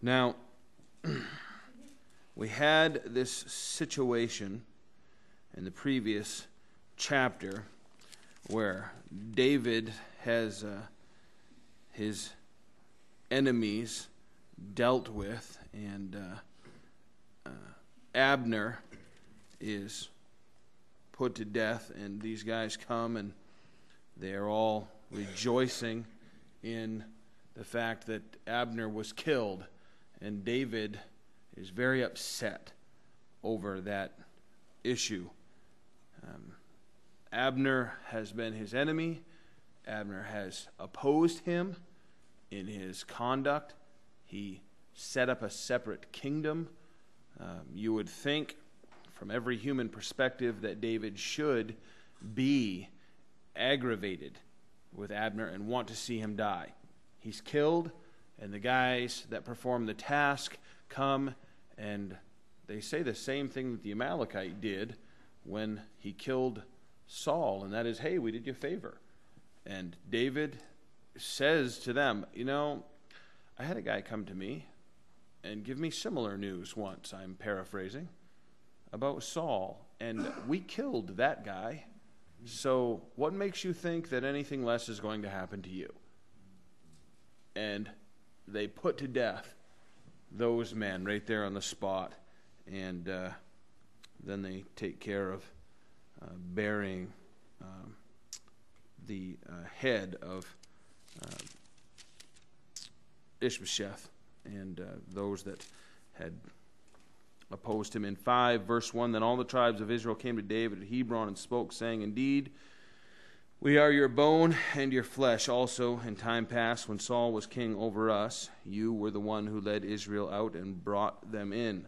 Now, we had this situation in the previous chapter where David has his enemies dealt with, and Abner is put to death, and these guys come and they are all rejoicing in the fact that Abner was killed, and David is very upset over that issue. Abner has been his enemy. Abner has opposed him in his conduct. He set up a separate kingdom. You would think, from every human perspective, that David should be aggravated with Abner and want to see him die. He's killed, and the guys that perform the task come, and they say the same thing that the Amalekite did when he killed Saul, and that is, hey, we did you a favor. And David says to them, I had a guy come to me and give me similar news once, I'm paraphrasing, about Saul, and we killed that guy. So what makes you think that anything less is going to happen to you? And they put to death those men right there on the spot, and then they take care of burying the head of Ishbosheth and those that had opposed him. In 5, verse 1, then all the tribes of Israel came to David at Hebron and spoke, saying, indeed, we are your bone and your flesh. Also, in time past, when Saul was king over us, you were the one who led Israel out and brought them in.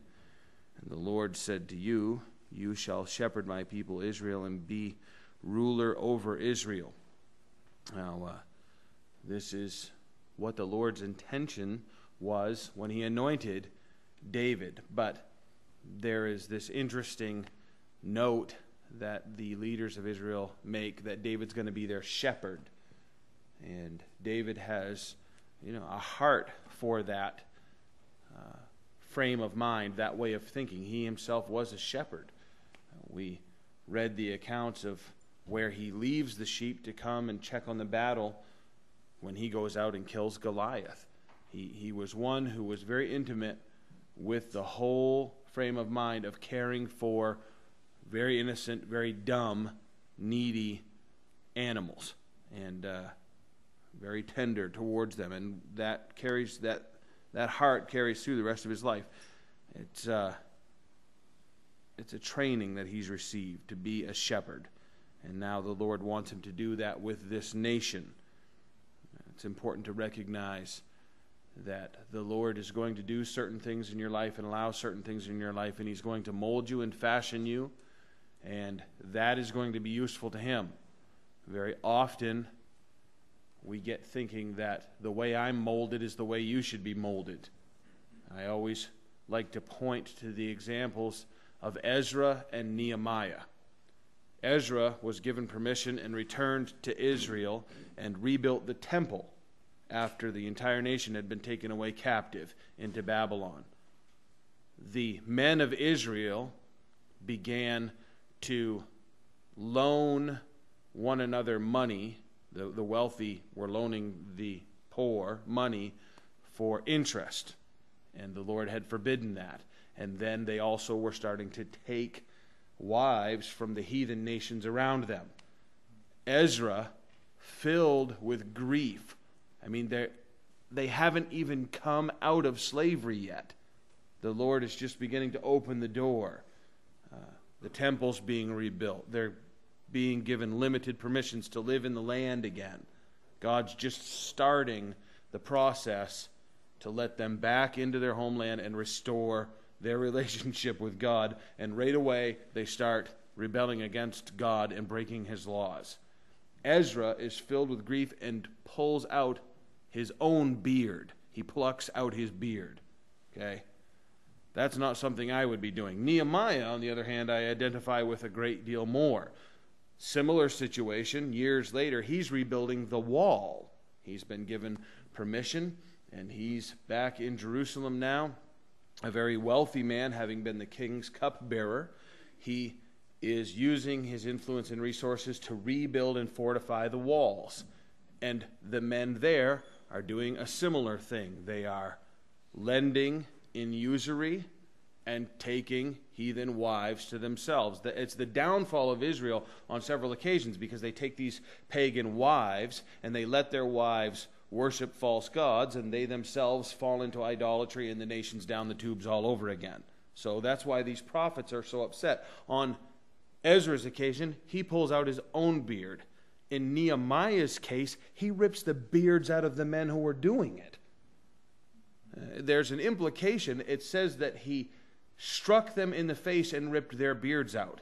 And the Lord said to you, you shall shepherd my people Israel and be ruler over Israel. Now, this is what the Lord's intention was when he anointed David. But there is this interesting note that the leaders of Israel make, that David's going to be their shepherd. And David has, a heart for that frame of mind, that way of thinking. He himself was a shepherd. We read the accounts of where he leaves the sheep to come and check on the battle when he goes out and kills Goliath. He was one who was very intimate with the whole frame of mind of caring for very innocent, very dumb, needy animals, and very tender towards them. And that carries that heart carries through the rest of his life. It's a training that he's received to be a shepherd, and now the Lord wants him to do that with this nation. It's important to recognize that the Lord is going to do certain things in your life and allow certain things in your life, and he's going to mold you and fashion you, and that is going to be useful to him. Very often, we get thinking that the way I'm molded is the way you should be molded. I always like to point to the examples of Ezra and Nehemiah. Ezra was given permission and returned to Israel and rebuilt the temple after the entire nation had been taken away captive into Babylon. The men of Israel began to loan one another money. The wealthy were loaning the poor money for interest, and the Lord had forbidden that. And then they also were starting to take wives from the heathen nations around them. Ezra, filled with grief, they haven't even come out of slavery yet. The Lord is just beginning to open the door. The temple's being rebuilt. They're being given limited permissions to live in the land again. God's just starting the process to let them back into their homeland and restore their relationship with God. And right away, they start rebelling against God and breaking his laws. Ezra is filled with grief and pulls out his own beard. He plucks out his beard. Okay? That's not something I would be doing. Nehemiah, on the other hand, I identify with a great deal more. Similar situation, years later, he's rebuilding the wall. He's been given permission, and he's back in Jerusalem now, a very wealthy man, having been the king's cupbearer. He is using his influence and resources to rebuild and fortify the walls. And the men there are doing a similar thing. They are lending in usury and taking heathen wives to themselves. It's the downfall of Israel on several occasions because they take these pagan wives and they let their wives worship false gods, and they themselves fall into idolatry, and the nation's down the tubes all over again. So that's why these prophets are so upset. On Ezra's occasion, he pulls out his own beard. In Nehemiah's case, he rips the beards out of the men who were doing it. There's an implication. It says that he struck them in the face and ripped their beards out.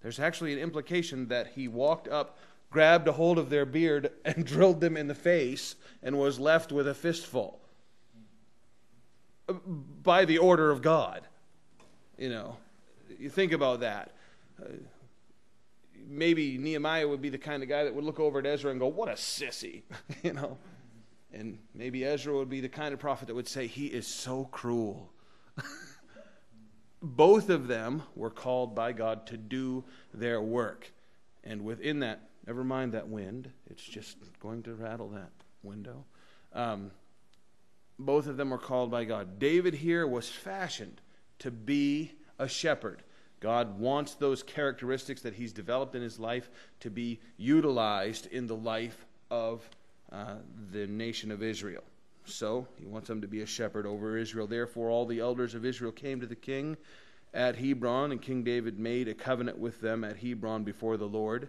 There's actually an implication that he walked up, grabbed a hold of their beard, and drilled them in the face and was left with a fistful. By the order of God. You think about that. Maybe Nehemiah would be the kind of guy that would look over at Ezra and go, what a sissy, And maybe Ezra would be the kind of prophet that would say, he is so cruel. Both of them were called by God to do their work. And within that, never mind that wind, it's just going to rattle that window. Both of them were called by God. David here was fashioned to be a shepherd. God wants those characteristics that he's developed in his life to be utilized in the life of the nation of Israel. So he wants them to be a shepherd over Israel. Therefore, all the elders of Israel came to the king at Hebron, and King David made a covenant with them at Hebron before the Lord.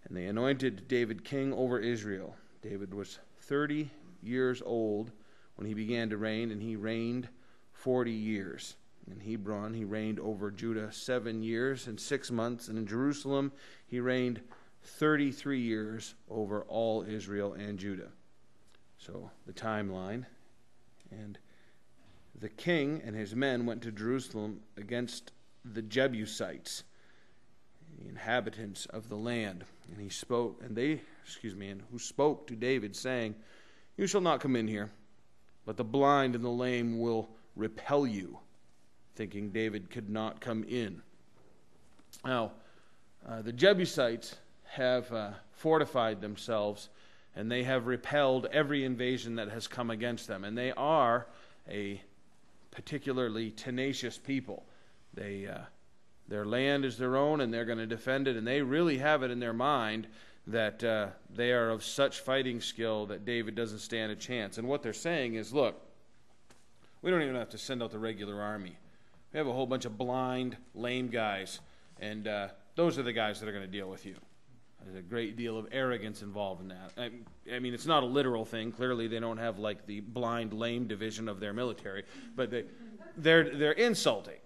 And they anointed David king over Israel. David was 30 years old when he began to reign, and he reigned 40 years. In Hebron, he reigned over Judah 7 years and 6 months, and in Jerusalem, he reigned 33 years over all Israel and Judah. So, the timeline. And the king and his men went to Jerusalem against the Jebusites, the inhabitants of the land. And he spoke, and who spoke to David, saying, you shall not come in here, but the blind and the lame will repel you, thinking David could not come in. Now, the Jebusites have fortified themselves, and they have repelled every invasion that has come against them. And they are a particularly tenacious people. Their land is their own, and they're going to defend it, and they really have it in their mind that they are of such fighting skill that David doesn't stand a chance. And what they're saying is, look, we don't even have to send out the regular army. We have a whole bunch of blind, lame guys, and those are the guys that are going to deal with you. There's a great deal of arrogance involved in that. I mean, it's not a literal thing. Clearly, they don't have like the blind, lame division of their military, but they're insulting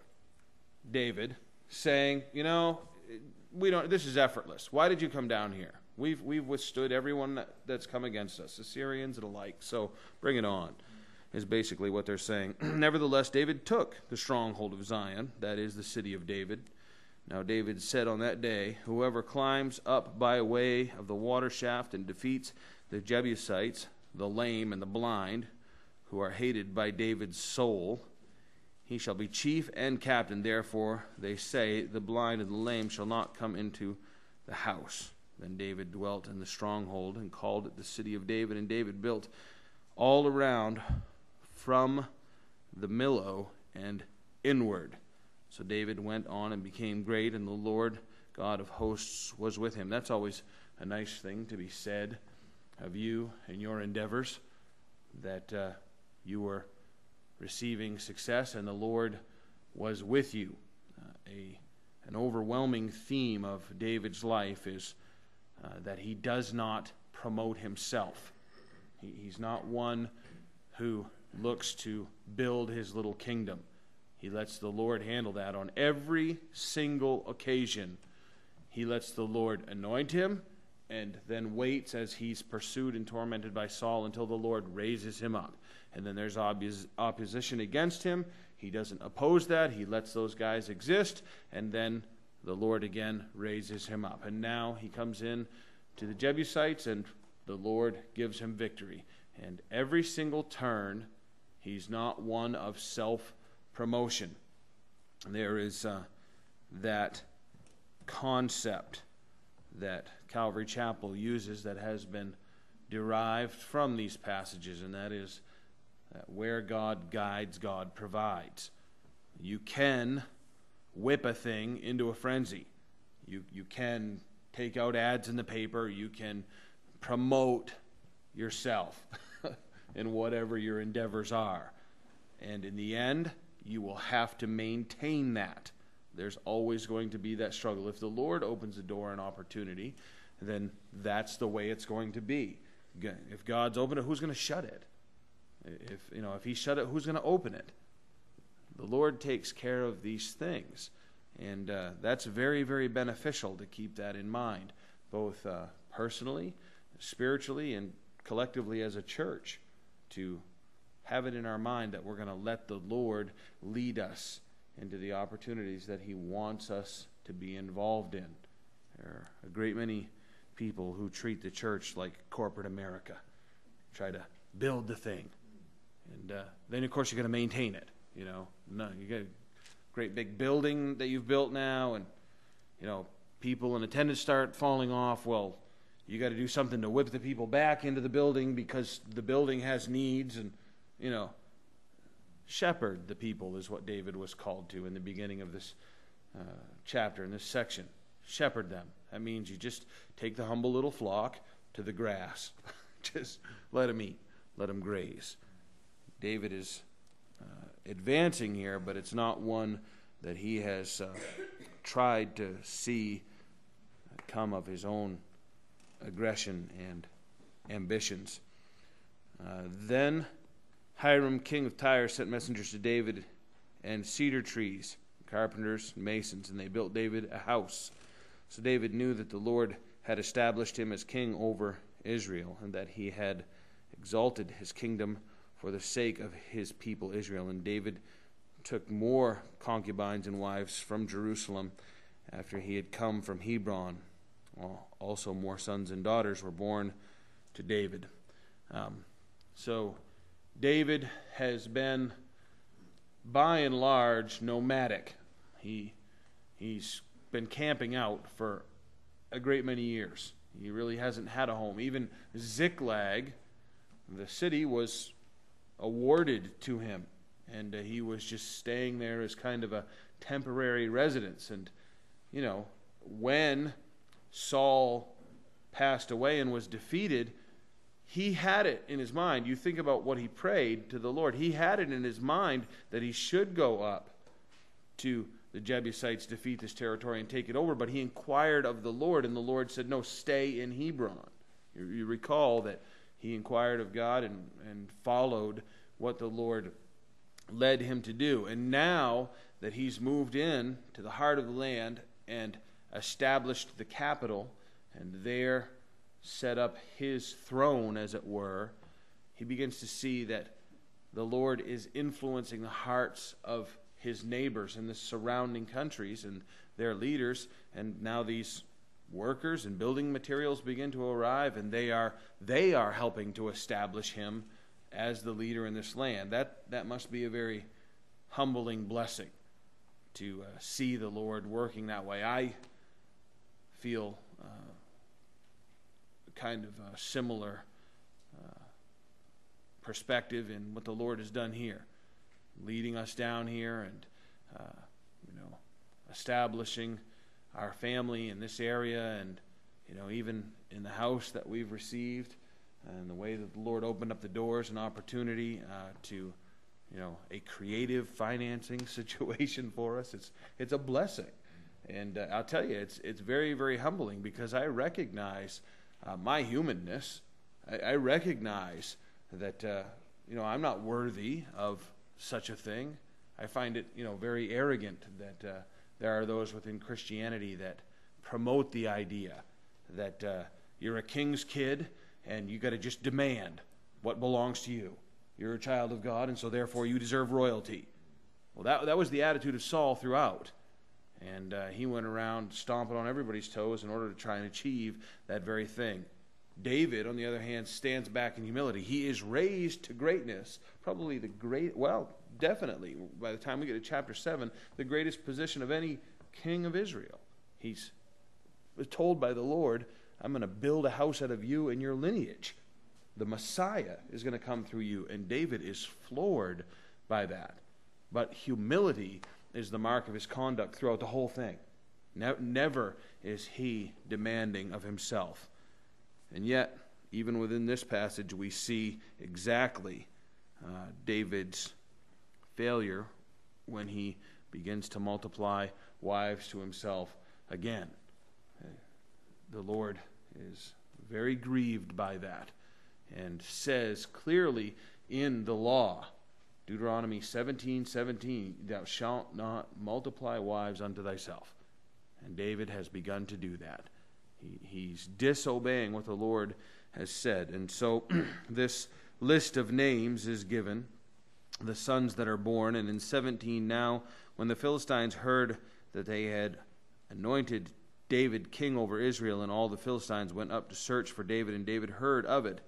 David, saying, this is effortless. Why did you come down here? We've withstood everyone that's come against us, Assyrians and alike. So bring it on, is basically what they're saying. Nevertheless, David took the stronghold of Zion, that is the city of David. Now David said on that day, whoever climbs up by way of the water shaft and defeats the Jebusites, the lame and the blind, who are hated by David's soul, he shall be chief and captain. Therefore, they say, the blind and the lame shall not come into the house. Then David dwelt in the stronghold and called it the city of David. And David built all around from the Millo and inward. So David went on and became great, and the Lord God of hosts was with him. That's always a nice thing to be said of you and your endeavors, that you were receiving success and the Lord was with you. An overwhelming theme of David's life is that he does not promote himself. He's not one who looks to build his little kingdom. He lets the Lord handle that on every single occasion. He lets the Lord anoint him and then waits as he's pursued and tormented by Saul until the Lord raises him up. And then there's opposition against him. He doesn't oppose that. He lets those guys exist, and then the Lord again raises him up. And now he comes in to the Jebusites, and the Lord gives him victory. And every single turn, he's not one of self-promotion. There is that concept that Calvary Chapel uses that has been derived from these passages, and that is that where God guides, God provides. You can whip a thing into a frenzy. You can take out ads in the paper. You can promote yourself in whatever your endeavors are. And in the end, you will have to maintain that. There's always going to be that struggle. If the Lord opens the door and opportunity, then that's the way it's going to be. If God's opened it, who's going to shut it? If he shut it, who's going to open it? The Lord takes care of these things. And that's very, very beneficial to keep that in mind, both personally, spiritually, and collectively as a church, to have it in our mind that we're going to let the Lord lead us into the opportunities that he wants us to be involved in. There are a great many people who treat the church like corporate America, try to build the thing. And then, of course, you're going to maintain it. No, you got a great big building that you've built now, and people in attendance start falling off. Well, you got to do something to whip the people back into the building because the building has needs, and shepherd the people is what David was called to in the beginning of this chapter, in this section. Shepherd them. That means you just take the humble little flock to the grass. Just let them eat. Let them graze. David is advancing here, but it's not one that he has tried to see come of his own aggression and ambitions. Then Hiram, king of Tyre, sent messengers to David and cedar trees, carpenters and masons, and they built David a house. So David knew that the Lord had established him as king over Israel, and that he had exalted his kingdom for the sake of his people Israel. And David took more concubines and wives from Jerusalem after he had come from Hebron. Also more sons and daughters were born to David. So David has been, by and large, nomadic. He's been camping out for a great many years. He really hasn't had a home. Even Ziklag, the city, was awarded to him, and he was just staying there as kind of a temporary residence. And when Saul passed away and was defeated, he had it in his mind. You think about what he prayed to the Lord. He had it in his mind that he should go up to the Jebusites, defeat this territory, and take it over. But he inquired of the Lord, and the Lord said, no, stay in Hebron. You recall that he inquired of God and followed what the Lord led him to do. And now that he's moved in to the heart of the land and established the capital, and there set up his throne, as it were, he begins to see that the Lord is influencing the hearts of his neighbors in the surrounding countries and their leaders. And now these workers and building materials begin to arrive, and they are helping to establish him as the leader in this land. That must be a very humbling blessing to see the Lord working that way. I feel kind of a similar perspective in what the Lord has done here, leading us down here and establishing our family in this area, and even in the house that we've received, and the way that the Lord opened up the doors and opportunity to a creative financing situation for us. It's a blessing. And I'll tell you, it's very, very humbling, because I recognize my humanness. I recognize that I'm not worthy of such a thing. I find it very arrogant that there are those within Christianity that promote the idea that you're a king's kid and you got to just demand what belongs to you. You're a child of God, and so therefore you deserve royalty. Well, that was the attitude of Saul throughout. And he went around stomping on everybody's toes in order to try and achieve that very thing. David, on the other hand, stands back in humility. He is raised to greatness, probably definitely, by the time we get to chapter 7, the greatest position of any king of Israel. He's told by the Lord, I'm going to build a house out of you and your lineage. The Messiah is going to come through you, and David is floored by that. But humility is the mark of his conduct throughout the whole thing. Never is he demanding of himself. And yet, even within this passage, we see exactly David's failure when he begins to multiply wives to himself again. The Lord is very grieved by that and says clearly in the law, Deuteronomy 17:17, thou shalt not multiply wives unto thyself. And David has begun to do that. He's disobeying what the Lord has said. And so this list of names is given, the sons that are born. And in 17, now, when the Philistines heard that they had anointed David king over Israel, and all the Philistines went up to search for David, and David heard of it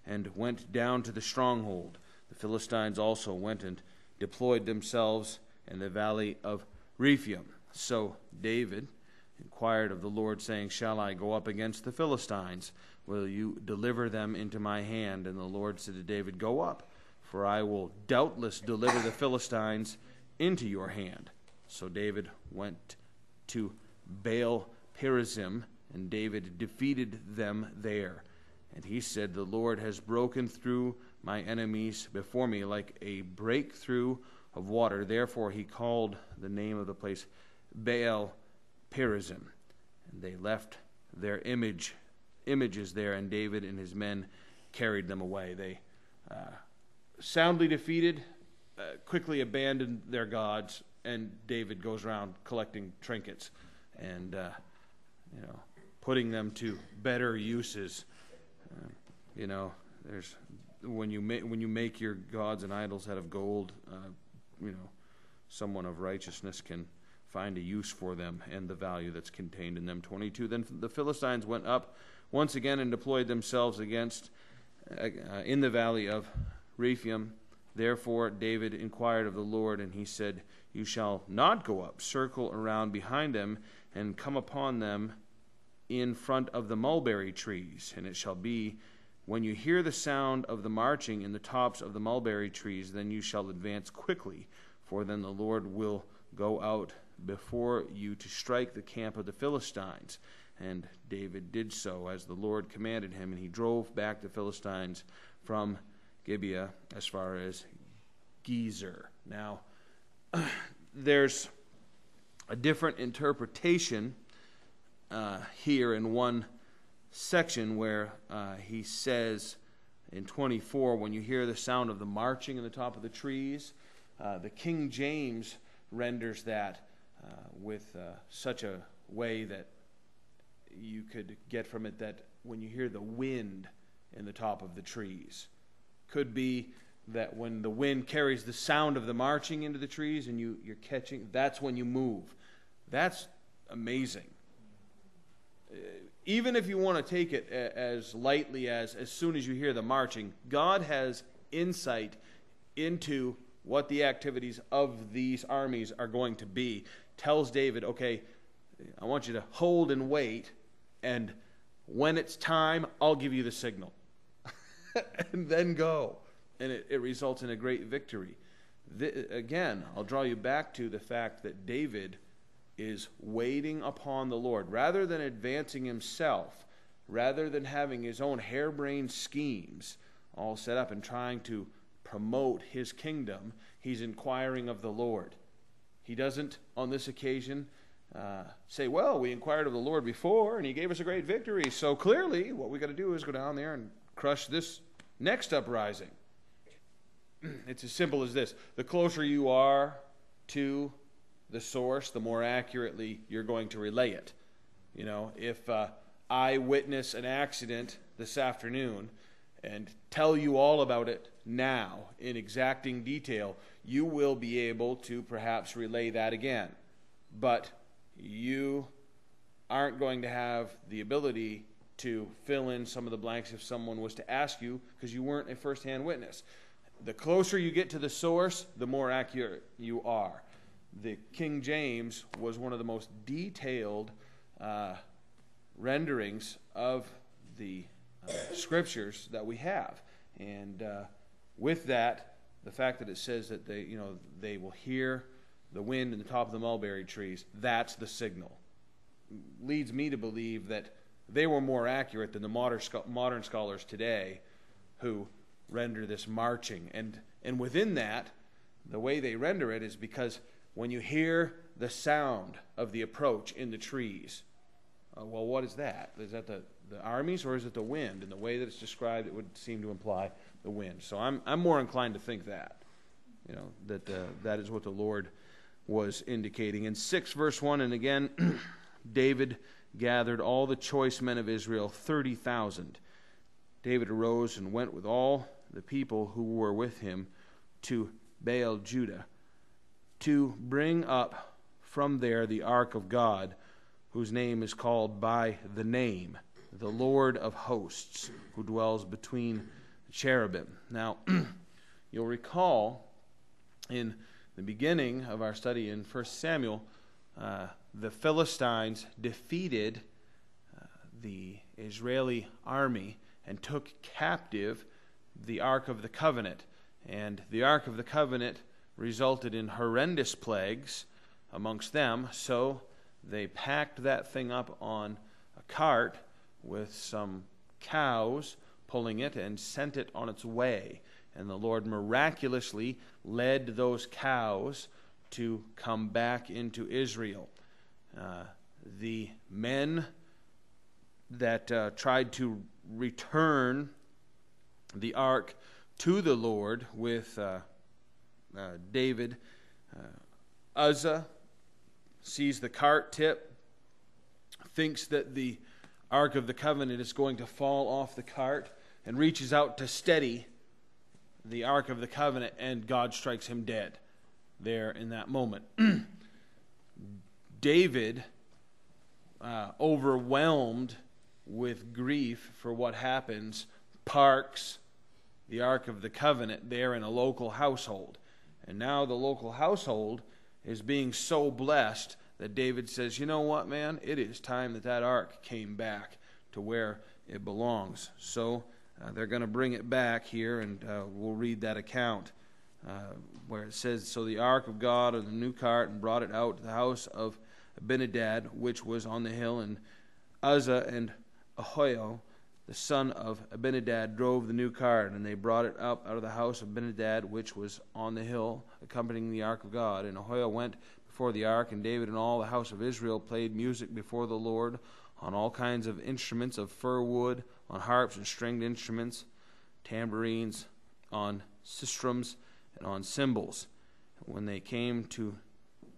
and went down to the stronghold. The Philistines also went and deployed themselves in the valley of Rephaim. So David inquired of the Lord, saying, shall I go up against the Philistines? Will you deliver them into my hand? And the Lord said to David, go up, for I will doubtless deliver the Philistines into your hand. So David went to Baal Perazim, and David defeated them there. And he said, the Lord has broken through my enemies before me like a breakthrough of water. Therefore he called the name of the place Baal Perazim. And they left their images there, and David and his men carried them away. They soundly defeated, quickly abandoned their gods, and David goes around collecting trinkets and putting them to better uses. There's when you make your gods and idols out of gold, someone of righteousness can find a use for them and the value that's contained in them. 22. Then the Philistines went up once again and deployed themselves in the valley of Rephaim. Therefore David inquired of the Lord, and he said, you shall not go up. Circle around behind them and come upon them in front of the mulberry trees. And it shall be, when you hear the sound of the marching in the tops of the mulberry trees, then you shall advance quickly, for then the Lord will go out before you to strike the camp of the Philistines. And David did so as the Lord commanded him, and he drove back the Philistines from Gibeah as far as Gezer. Now, there's a different interpretation here in one section where he says in 24, when you hear the sound of the marching in the top of the trees. The King James renders that with such a way that you could get from it that when you hear the wind in the top of the trees. Could be that when the wind carries the sound of the marching into the trees and you're catching, that's when you move. That's amazing. Even if you want to take it as lightly as soon as you hear the marching, God has insight into what the activities of these armies are going to be. Tells David, okay, I want you to hold and wait, and when it's time, I'll give you the signal. And then go. And it results in a great victory. Again, I'll draw you back to the fact that David is waiting upon the Lord. Rather than advancing himself, rather than having his own harebrained schemes all set up and trying to promote his kingdom, he's inquiring of the Lord. He doesn't, on this occasion, say, well, we inquired of the Lord before, and he gave us a great victory, so clearly what we got to do is go down there and crush this next uprising. It's as simple as this. The closer you are to the source, the more accurately you're going to relay it. If I witness an accident this afternoon and tell you all about it now in exacting detail, you will be able to perhaps relay that again. But you aren't going to have the ability to fill in some of the blanks if someone was to ask you, because you weren't a first-hand witness. The closer you get to the source, the more accurate you are. The King James was one of the most detailed renderings of the scriptures that we have. And with that, the fact that it says that they will hear the wind in the top of the mulberry trees, that's the signal. Leads me to believe that they were more accurate than the modern scholars today who render this marching. And within that, the way they render it is because when you hear the sound of the approach in the trees, well, what is that? Is that the armies, or is it the wind? And the way that it's described, it would seem to imply the wind. So I'm more inclined to think that, that is what the Lord was indicating. In 6 verse 1, and again, David gathered all the choice men of Israel, 30,000. David arose and went with all the people who were with him to Baal Judah, to bring up from there the ark of God, whose name is called by the name, the Lord of hosts, who dwells between the cherubim. Now, you'll recall in the beginning of our study in 1 Samuel, the Philistines defeated the Israeli army and took captive the Ark of the Covenant. And the Ark of the Covenant resulted in horrendous plagues amongst them, so they packed that thing up on a cart with some cows pulling it and sent it on its way. And the Lord miraculously led those cows to come back into Israel. The men that tried to return the ark to the Lord with David, Uzzah sees the cart tip, thinks that the Ark of the Covenant is going to fall off the cart, and reaches out to steady the Ark of the Covenant, and God strikes him dead there in that moment. David, overwhelmed with grief for what happens, parks the Ark of the Covenant there in a local household. And now the local household is being so blessed that David says, you know what, man? It is time that ark came back to where it belongs. So they're going to bring it back here, and we'll read that account where it says, so the ark of God on the new cart, and brought it out to the house of Abinadab, which was on the hill, and Uzzah and Ahoio, the son of Abinadab, drove the new cart, and they brought it up out of the house of Abinadab, which was on the hill, accompanying the ark of God. And Ahoio went before the ark, and David and all the house of Israel played music before the Lord on all kinds of instruments of fir wood, on harps and stringed instruments, tambourines, on sistrums, and on cymbals. When they came to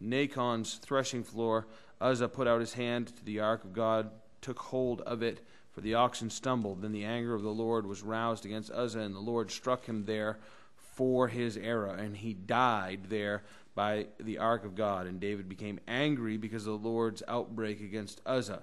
Nachon's threshing floor, Uzzah put out his hand to the ark of God, took hold of it, for the oxen stumbled. Then the anger of the Lord was roused against Uzzah, and the Lord struck him there for his error, and he died there by the ark of God. And David became angry because of the Lord's outbreak against Uzzah,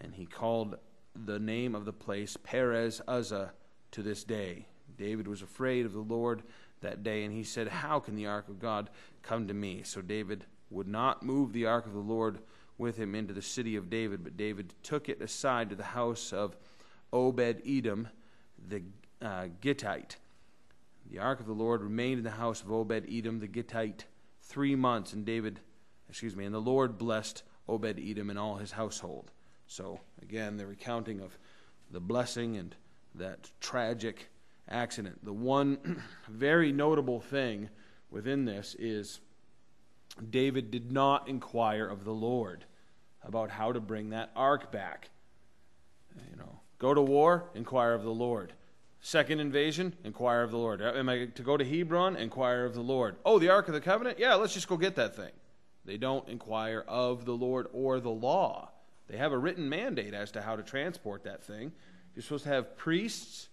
and he called the name of the place Perez Uzzah to this day. David was afraid of the Lord that day, and he said, how can the ark of God come to me? So David would not move the ark of the Lord with him into the city of David, but David took it aside to the house of Obed-Edom the Gittite. The ark of the Lord remained in the house of Obed-Edom the Gittite 3 months, and the Lord blessed Obed-Edom and all his household. So again, the recounting of the blessing and that tragic accident. The one very notable thing within this is David did not inquire of the Lord about how to bring that ark back. Go to war, inquire of the Lord. Second invasion, inquire of the Lord. Am I to go to Hebron? Inquire of the Lord. Oh, the Ark of the Covenant? Yeah, let's just go get that thing. They don't inquire of the Lord or the law. They have a written mandate as to how to transport that thing. You're supposed to have priests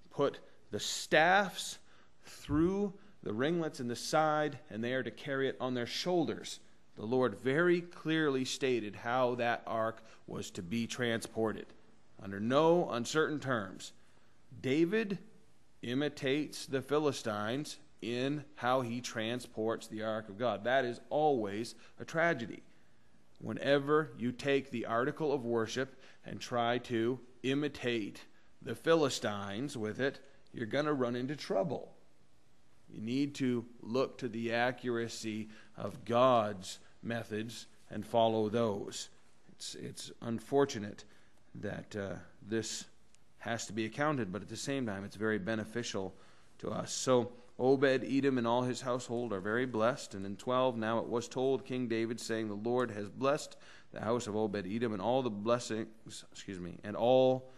put the staffs through the ringlets in the side, and they are to carry it on their shoulders. The Lord very clearly stated how that ark was to be transported. under no uncertain terms. David imitates the Philistines in how he transports the ark of God. That is always a tragedy. Whenever you take the article of worship and try to imitate the Philistines with it, you're going to run into trouble. You need to look to the accuracy of God's methods and follow those. It's unfortunate that this has to be accounted, but at the same time, it's very beneficial to us. So Obed-Edom and all his household are very blessed. And in 12, now it was told King David, saying, the Lord has blessed the house of Obed-Edom and all the blessings, and all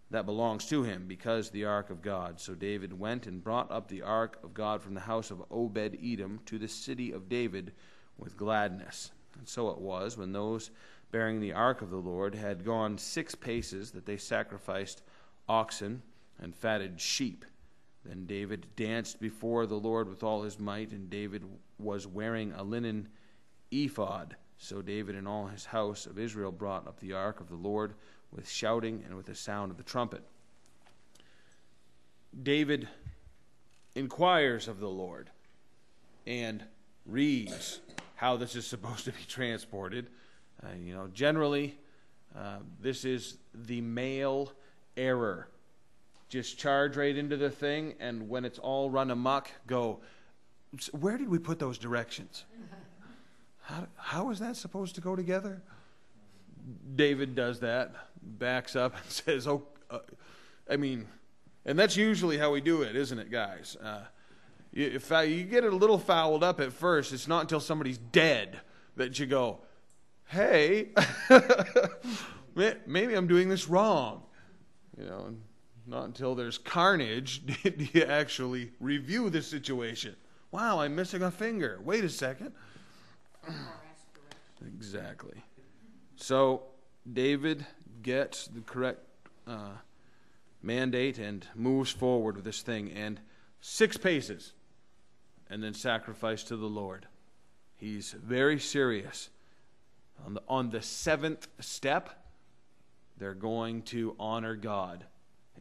that belongs to him, because the ark of God. So David went and brought up the ark of God from the house of Obed-Edom to the city of David with gladness. And so it was, when those bearing the ark of the Lord had gone 6 paces, that they sacrificed oxen and fatted sheep. Then David danced before the Lord with all his might, and David was wearing a linen ephod. So David and all his house of Israel brought up the ark of the Lord with shouting and with the sound of the trumpet. David inquires of the Lord and reads how this is supposed to be transported. Generally, this is the male error. Just charge right into the thing, and when it's all run amok, go, where did we put those directions? How is that supposed to go together? David does that, backs up and says, and that's usually how we do it, isn't it, guys? If you get a little fouled up at first, it's not until somebody's dead that you go, hey, maybe I'm doing this wrong. Not until there's carnage do you actually review the situation. Wow, I'm missing a finger. Wait a second. Exactly. So David gets the correct mandate and moves forward with this thing. And 6 paces, and then sacrifice to the Lord. He's very serious. On the 7th step, they're going to honor God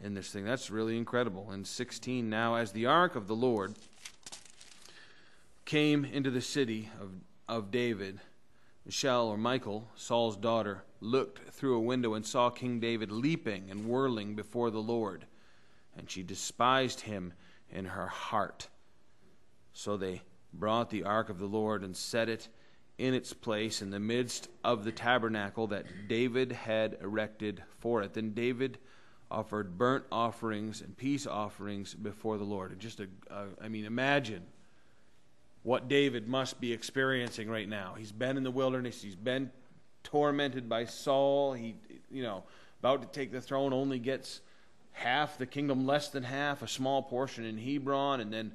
in this thing. That's really incredible. In 16, now as the ark of the Lord came into the city of David, Michal, Saul's daughter, looked through a window and saw King David leaping and whirling before the Lord, and she despised him in her heart. So they brought the ark of the Lord and set it in its place in the midst of the tabernacle that David had erected for it. Then David offered burnt offerings and peace offerings before the Lord. Imagine what David must be experiencing right now. He's been in the wilderness. He's been tormented by Saul. He, about to take the throne, only gets half the kingdom, less than half, a small portion in Hebron, and then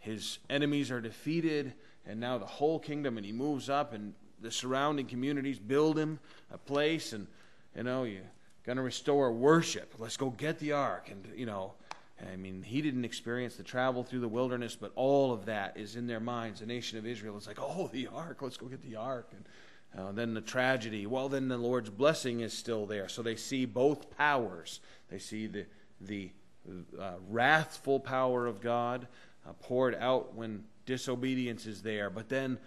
his enemies are defeated, and now the whole kingdom, and he moves up, and the surrounding communities build him a place, and, you're going to restore worship. Let's go get the ark, and, he didn't experience the travel through the wilderness, but all of that is in their minds. The nation of Israel is like, oh, the ark, let's go get the ark. And then the tragedy, well, then the Lord's blessing is still there. So they see both powers. They see the wrathful power of God poured out when disobedience is there. But then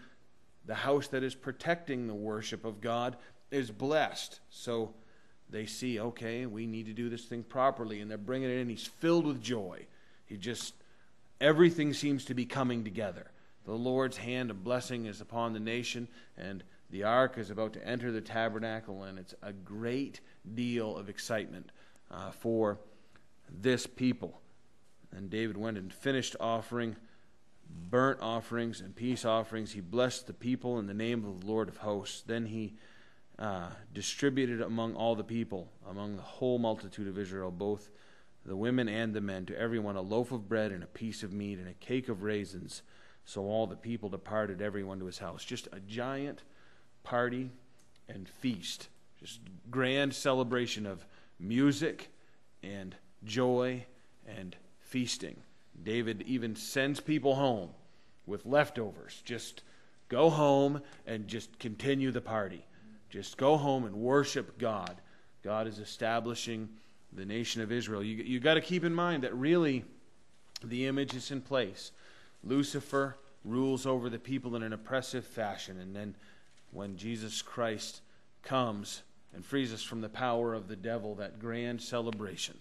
the house that is protecting the worship of God is blessed. So they see, okay, we need to do this thing properly, and they're bringing it in. He's filled with joy. Everything seems to be coming together. The Lord's hand of blessing is upon the nation, and the ark is about to enter the tabernacle, and it's a great deal of excitement for this people. And David went and finished offering burnt offerings and peace offerings. He blessed the people in the name of the Lord of hosts. Then he distributed among all the people, among the whole multitude of Israel, both the women and the men, to everyone a loaf of bread and a piece of meat and a cake of raisins. So all the people departed, everyone to his house. Just a giant party and feast. Just grand celebration of music and joy and feasting. David even sends people home with leftovers. Just go home and just continue the party. Just go home and worship God. God is establishing the nation of Israel. You got to keep in mind that really the image is in place. Lucifer rules over the people in an oppressive fashion, and then when Jesus Christ comes and frees us from the power of the devil, that grand celebration.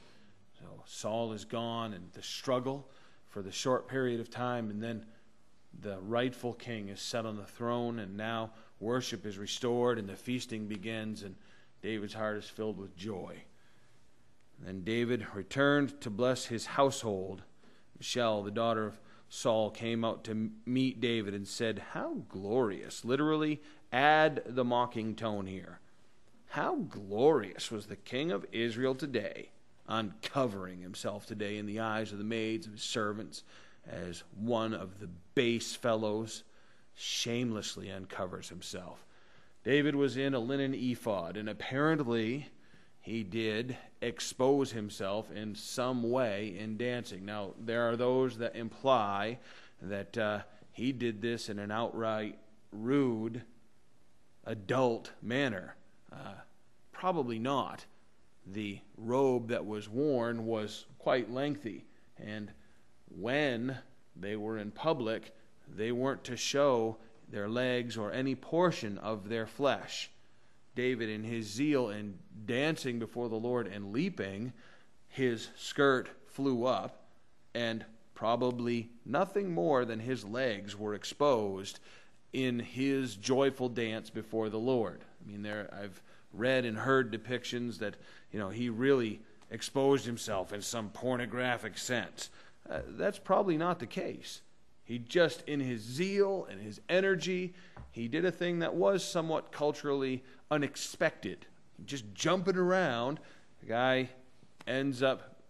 So Saul is gone, and the struggle for the short period of time, and then the rightful king is set on the throne, and now worship is restored, and the feasting begins, and David's heart is filled with joy. And then David returned to bless his household. Michal, the daughter of Saul, came out to meet David and said, "How glorious," literally add the mocking tone here, "how glorious was the king of Israel today, uncovering himself today in the eyes of the maids of his servants, as one of the base fellows shamelessly uncovers himself." David was in a linen ephod, and apparently he did expose himself in some way in dancing. Now, there are those that imply that he did this in an outright rude, adult manner. Probably not. The robe that was worn was quite lengthy, and when they were in public, they weren't to show their legs or any portion of their flesh. David, in his zeal in dancing before the Lord and leaping, his skirt flew up, and probably nothing more than his legs were exposed in his joyful dance before the Lord. I mean, I've read and heard depictions that, he really exposed himself in some pornographic sense. That's probably not the case. He just, in his zeal and his energy, he did a thing that was somewhat culturally unexpected. Just jumping around, the guy ends up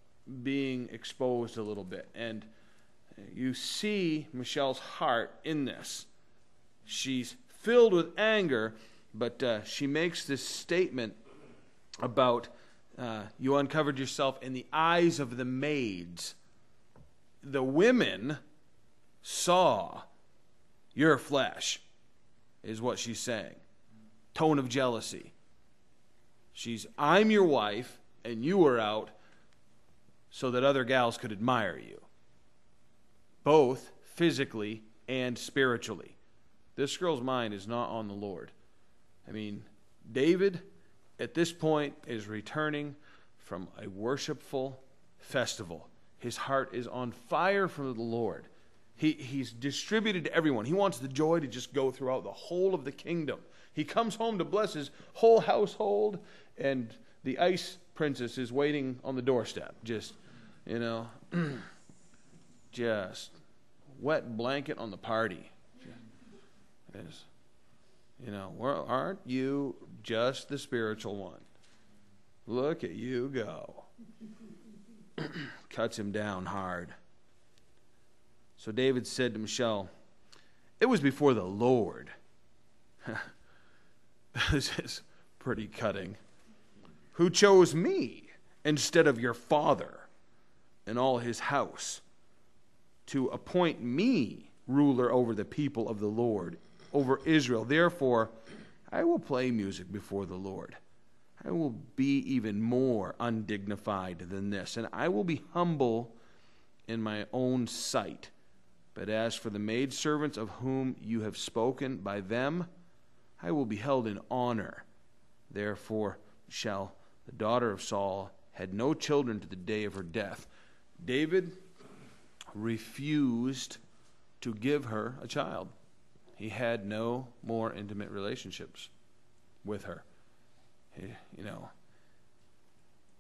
being exposed a little bit. And you see Michal's heart in this. She's filled with anger, but she makes this statement about you uncovered yourself in the eyes of the maids. The women saw your flesh, is what she's saying. Tone of jealousy. I'm your wife, and you were out so that other gals could admire you, both physically and spiritually. This girl's mind is not on the Lord. I mean, David, at this point, is returning from a worshipful festival. His heart is on fire for the Lord. He's distributed to everyone. He wants the joy to just go throughout the whole of the kingdom. He comes home to bless his whole household, and the ice princess is waiting on the doorstep. Just wet blanket on the party. Aren't you just the spiritual one? Look at you go. Cuts him down hard. So David said to Michal, "It was before the Lord." This is pretty cutting. "Who chose me instead of your father and all his house to appoint me ruler over the people of the Lord, over Israel. Therefore, I will play music before the Lord. I will be even more undignified than this, and I will be humble in my own sight. But as for the maidservants of whom you have spoken, by them I will be held in honor. Therefore shall the daughter of Saul had no children to the day of her death." David refused to give her a child. He had no more intimate relationships with her.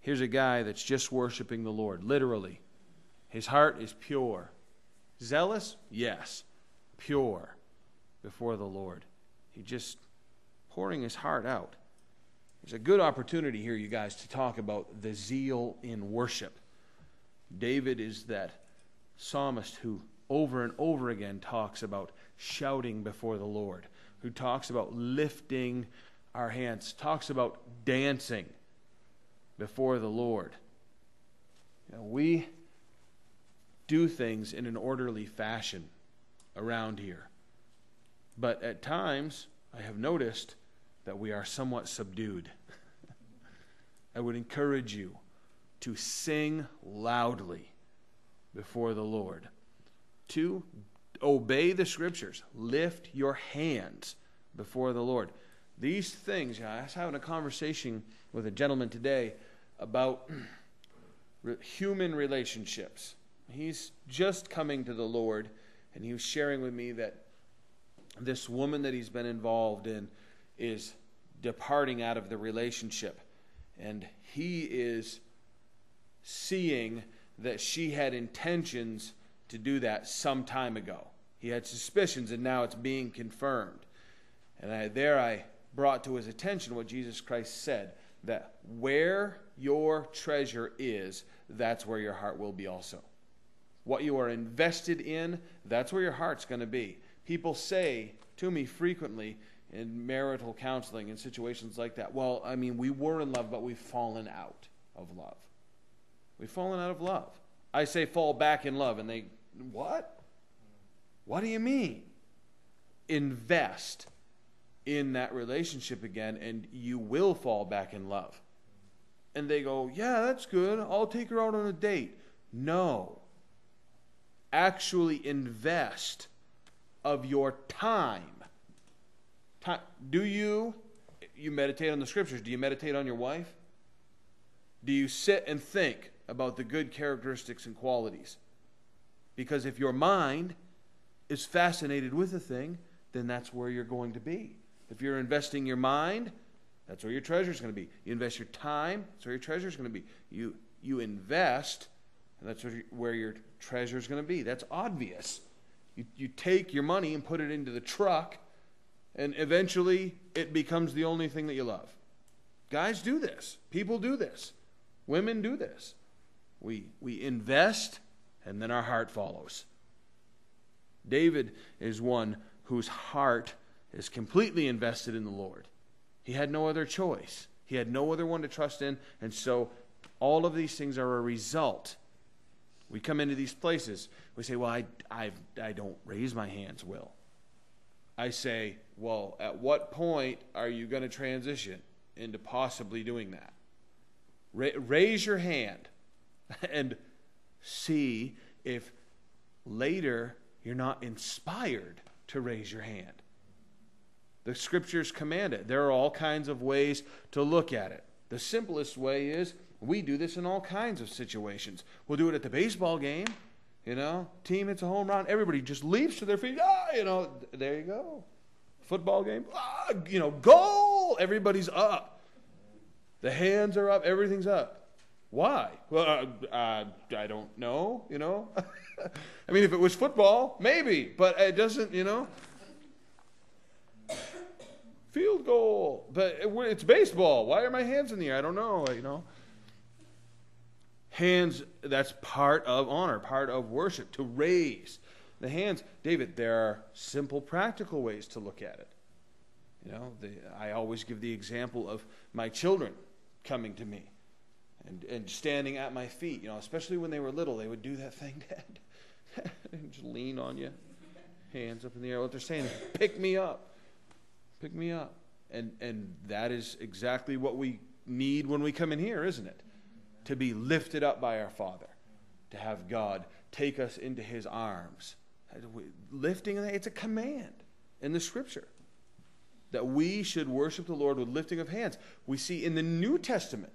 Here's a guy that's just worshiping the Lord, literally. His heart is pure. Zealous? Yes. Pure before the Lord. He just pouring his heart out. There's a good opportunity here, you guys, to talk about the zeal in worship. David is that psalmist who over and over again talks about shouting before the Lord, who talks about lifting our hands, talks about dancing before the Lord. We do things in an orderly fashion around here. But at times, I have noticed that we are somewhat subdued. I would encourage you to sing loudly before the Lord. 2, obey the Scriptures. Lift your hands before the Lord. These things, I was having a conversation with a gentleman today about human relationships. He's just coming to the Lord, and he was sharing with me that this woman that he's been involved in is departing out of the relationship. And he is seeing that she had intentions to do that some time ago. He had suspicions, and now it's being confirmed. And I brought to his attention what Jesus Christ said, that where your treasure is, that's where your heart will be also. What you are invested in, that's where your heart's going to be. People say to me frequently in marital counseling and situations like that, well, I mean, we were in love, but we've fallen out of love. We've fallen out of love. I say fall back in love, and they, what? What do you mean? Invest in that relationship again, and you will fall back in love. And they go, yeah, that's good. I'll take her out on a date. No. Actually invest of your time. Do you meditate on the Scriptures? Do you meditate on your wife? Do you sit and think about the good characteristics and qualities? Because if your mind is fascinated with a thing, then that's where you're going to be. If you're investing your mind, that's where your treasure is going to be. You invest your time, that's where your treasure is going to be. You invest, and that's where your treasure is going to be. That's obvious. You take your money and put it into the truck, and eventually it becomes the only thing that you love. Guys do this. People do this. Women do this. We invest, and then our heart follows. David is one whose heart is completely invested in the Lord. He had no other choice. He had no other one to trust in, and so all of these things are a result. We come into these places, we say, well, I don't raise my hands, Will. I say, well, at what point are you going to transition into possibly doing that? Raise your hand and see if later you're not inspired to raise your hand. The Scriptures command it. There are all kinds of ways to look at it. The simplest way is we do this in all kinds of situations. We'll do it at the baseball game. Team hits a home run. Everybody just leaps to their feet. There you go. Football game. Goal. Everybody's up. The hands are up. Everything's up. Why? Well, I don't know, I mean, if it was football, maybe. But it doesn't, Field goal. But it's baseball. Why are my hands in the air? I don't know, Hands, that's part of honor, part of worship, to raise the hands. David, there are simple, practical ways to look at it. I always give the example of my children coming to me and standing at my feet. Especially when they were little, they would do that thing, Dad. Just lean on you, hands up in the air. What they're saying is, pick me up. Pick me up. And that is exactly what we need when we come in here, isn't it? To be lifted up by our Father. To have God take us into His arms. Lifting, it's a command in the Scripture that we should worship the Lord with lifting of hands. We see in the New Testament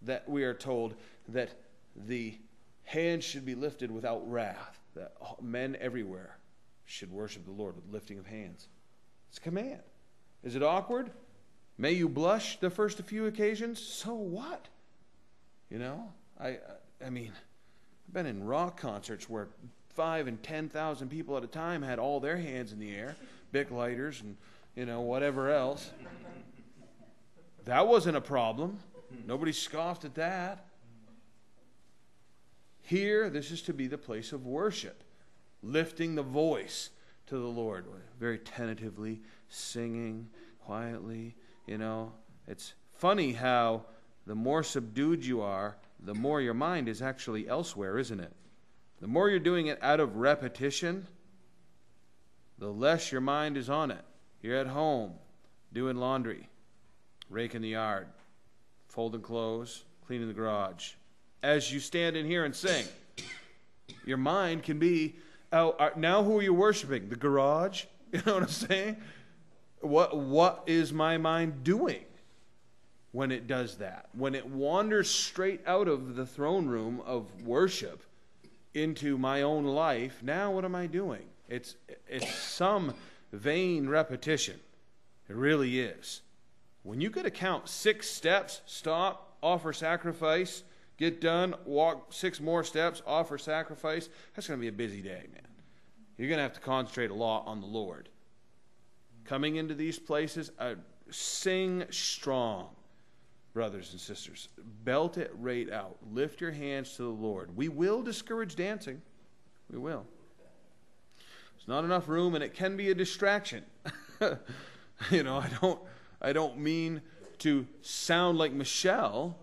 that we are told that the hands should be lifted without wrath. That men everywhere should worship the Lord with lifting of hands. It's a command. Is it awkward? May you blush the first few occasions? So what? I mean, I've been in rock concerts where 5,000 and 10,000 people at a time had all their hands in the air, Bic lighters and, whatever else. That wasn't a problem. Nobody scoffed at that. Here, this is to be the place of worship, lifting the voice to the Lord, very tentatively, singing quietly. It's funny how the more subdued you are, the more your mind is actually elsewhere, isn't it? The more you're doing it out of repetition, the less your mind is on it. You're at home doing laundry, raking the yard, folding clothes, cleaning the garage. As you stand in here and sing, your mind can be, now who are you worshiping? The garage? You know what I'm saying? What is my mind doing when it does that? When it wanders straight out of the throne room of worship into my own life, now what am I doing? It's some vain repetition. It really is. When you got to count 6 steps, stop, offer sacrifice, get done, walk 6 more steps, offer sacrifice, that's going to be a busy day, man. You're going to have to concentrate a lot on the Lord. Coming into these places, sing strong, brothers and sisters. Belt it right out. Lift your hands to the Lord. We will discourage dancing. We will. There's not enough room, and it can be a distraction. I don't mean to sound like Michelle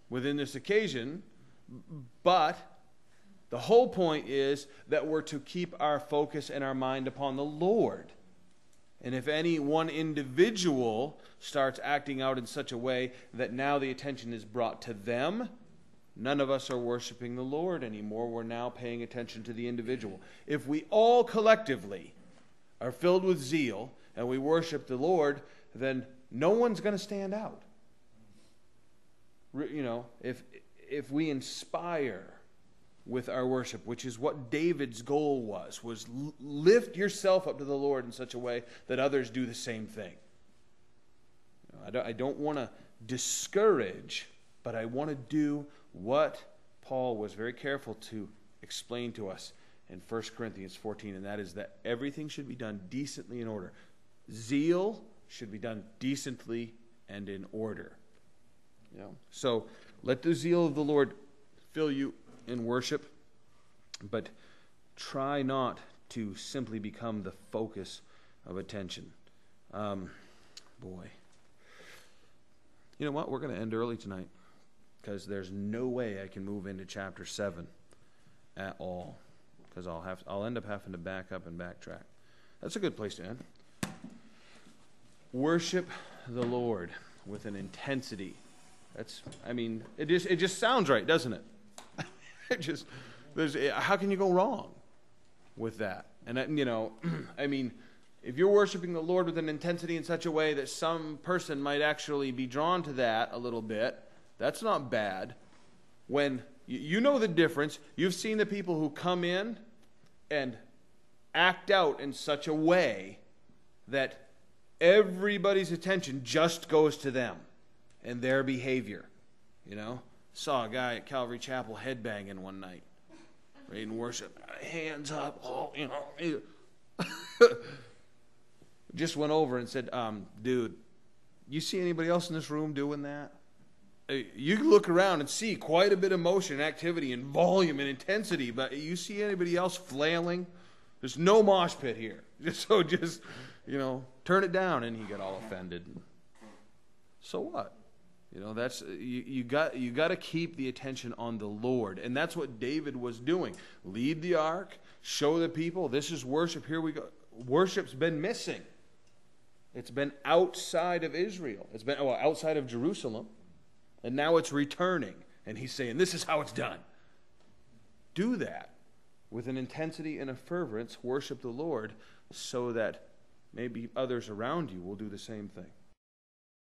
within this occasion, but the whole point is that we're to keep our focus and our mind upon the Lord. And if any one individual starts acting out in such a way that now the attention is brought to them, none of us are worshiping the Lord anymore. We're now paying attention to the individual. If we all collectively are filled with zeal and we worship the Lord, then no one's going to stand out. If we inspire with our worship, which is what David's goal was lift yourself up to the Lord in such a way that others do the same thing. I don't want to discourage, but I want to do what Paul was very careful to explain to us in 1 Corinthians 14, and that is that everything should be done decently in order. Zeal should be done decently and in order. So let the zeal of the Lord fill you in worship, but try not to simply become the focus of attention. Boy. You know what? We're going to end early tonight because there's no way I can move into chapter 7 at all because I'll end up having to back up and backtrack. That's a good place to end. Worship the Lord with an intensity. It just sounds right, doesn't it? How can you go wrong with that? And if you're worshiping the Lord with an intensity in such a way that some person might actually be drawn to that a little bit, that's not bad. When you know the difference, you've seen the people who come in and act out in such a way that everybody's attention just goes to them and their behavior. Saw a guy at Calvary Chapel headbanging one night, right in worship, hands up, just went over and said, dude, you see anybody else in this room doing that? You can look around and see quite a bit of motion, activity, and volume and intensity, but you see anybody else flailing? There's no mosh pit here. Just turn it down. And he got all offended. So what? That's you got to keep the attention on the Lord, and that's what David was doing. Lead the ark, show the people this is worship. Here we go. Worship's been missing. It's been outside of Israel. It's been outside of Jerusalem, and now it's returning. And he's saying, "This is how it's done." Do that with an intensity and a fervence. Worship the Lord, so that maybe others around you will do the same thing.